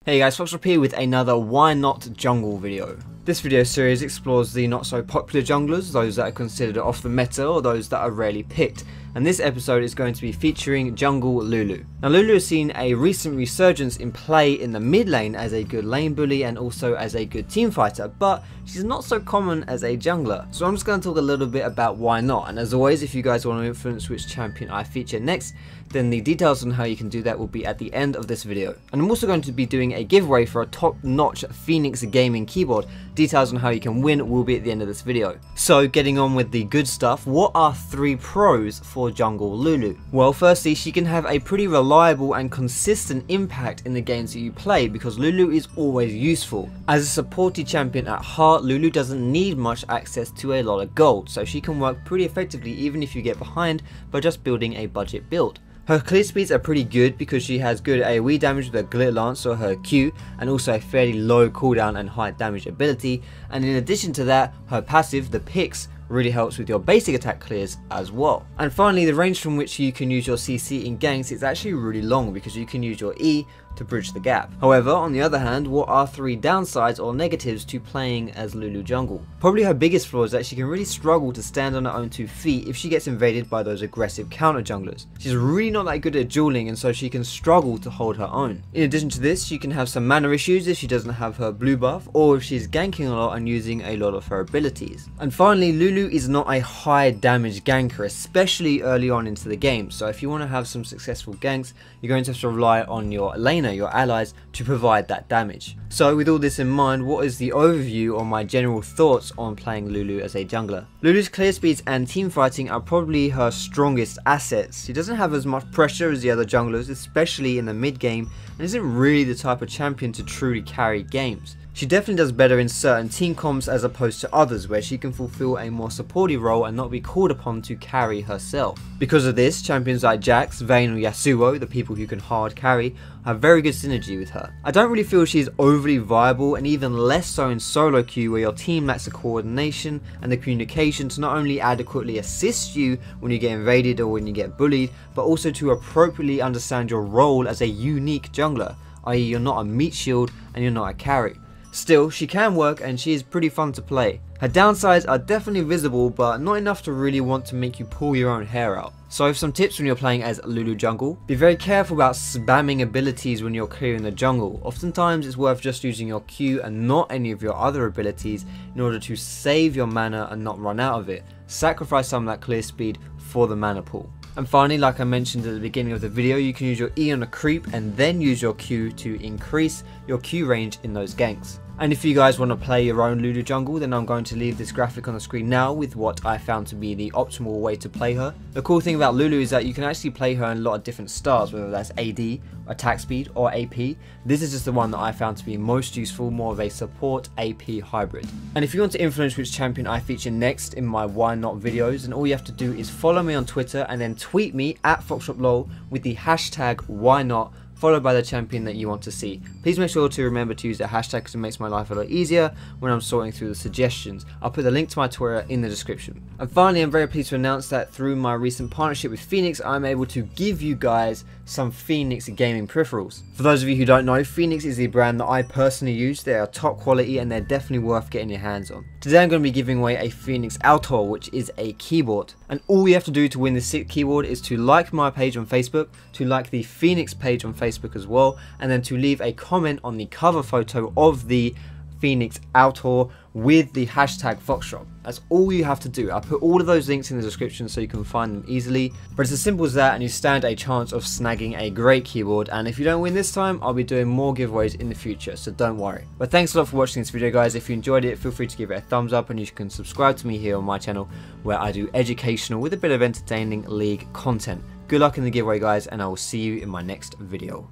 Hey guys, Foxtrot here with another Why Not Jungle video. This video series explores the not so popular junglers, those that are considered off the meta or those that are rarely picked. And this episode is going to be featuring Jungle Lulu. Now Lulu has seen a recent resurgence in play in the mid lane as a good lane bully and also as a good team fighter, but she's not so common as a jungler. So I'm just going to talk a little bit about why not, and as always, if you guys want to influence which champion I feature next, then the details on how you can do that will be at the end of this video. And I'm also going to be doing a giveaway for a top-notch Phoenix gaming keyboard. Details on how you can win will be at the end of this video. So getting on with the good stuff, what are 3 pros for Jungle Lulu? Well, firstly, she can have a pretty reliable and consistent impact in the games that you play because Lulu is always useful. As a supporty champion at heart, Lulu doesn't need much access to a lot of gold, so she can work pretty effectively even if you get behind by just building a budget build. Her clear speeds are pretty good because she has good AoE damage with her Glitter Lance or her Q, and also a fairly low cooldown and high damage ability, and in addition to that, her passive, the Picks, really helps with your basic attack clears as well. And finally, the range from which you can use your CC in ganks is actually really long because you can use your E to bridge the gap. However, on the other hand, what are 3 downsides or negatives to playing as Lulu jungle? Probably her biggest flaw is that she can really struggle to stand on her own 2 feet if she gets invaded by those aggressive counter junglers. She's really not that good at dueling, and so she can struggle to hold her own. In addition to this, she can have some mana issues if she doesn't have her blue buff or if she's ganking a lot and using a lot of her abilities. And finally, Lulu is not a high damage ganker, especially early on into the game, so if you want to have some successful ganks, you're going to have to rely on your laner, your allies, to provide that damage. So with all this in mind, what is the overview on my general thoughts on playing Lulu as a jungler? Lulu's clear speeds and team fighting are probably her strongest assets. She doesn't have as much pressure as the other junglers, especially in the mid game, and isn't really the type of champion to truly carry games. She definitely does better in certain team comps as opposed to others where she can fulfill a more supportive role and not be called upon to carry herself. Because of this, champions like Jax, Vayne or Yasuo, the people who can hard carry, have very good synergy with her. I don't really feel she's overly viable, and even less so in solo queue where your team lacks the coordination and the communication to not only adequately assist you when you get invaded or when you get bullied, but also to appropriately understand your role as a unique jungler, i.e. you're not a meat shield and you're not a carry. Still, she can work and she is pretty fun to play. Her downsides are definitely visible, but not enough to really want to make you pull your own hair out. So some tips when you're playing as Lulu jungle: be very careful about spamming abilities when you're clearing the jungle. Oftentimes it's worth just using your Q and not any of your other abilities in order to save your mana and not run out of it. Sacrifice some of that clear speed for the mana pool. And finally, like I mentioned at the beginning of the video, you can use your E on a creep and then use your Q to increase your Q range in those ganks. And if you guys want to play your own Lulu jungle, then I'm going to leave this graphic on the screen now with what I found to be the optimal way to play her. The cool thing about Lulu is that you can actually play her in a lot of different styles, whether that's AD, attack speed or AP. This is just the one that I found to be most useful, more of a support AP hybrid. And if you want to influence which champion I feature next in my Why Not videos, then all you have to do is follow me on Twitter and then tweet me at FoxTropLol with the hashtag Why Not, followed by the champion that you want to see. Please make sure to remember to use that hashtag because it makes my life a lot easier when I'm sorting through the suggestions. I'll put the link to my Twitter in the description. And finally, I'm very pleased to announce that through my recent partnership with Phoenix, I'm able to give you guys some Phoenix gaming peripherals. For those of you who don't know, Phoenix is the brand that I personally use. They are top quality and they're definitely worth getting your hands on. Today I'm going to be giving away a Phoenix Altor, which is a keyboard. And all you have to do to win this sick keyboard is to like my page on Facebook, to like the Phoenix page on Facebook as well, and then to leave a comment on the cover photo of the Phoenix Altor with the hashtag Foxtrot. That's all you have to do. I'll put all of those links in the description so you can find them easily. But it's as simple as that, and you stand a chance of snagging a great keyboard. And if you don't win this time, I'll be doing more giveaways in the future, so don't worry. But thanks a lot for watching this video, guys. If you enjoyed it, feel free to give it a thumbs up, and you can subscribe to me here on my channel where I do educational with a bit of entertaining league content. Good luck in the giveaway, guys, and I will see you in my next video.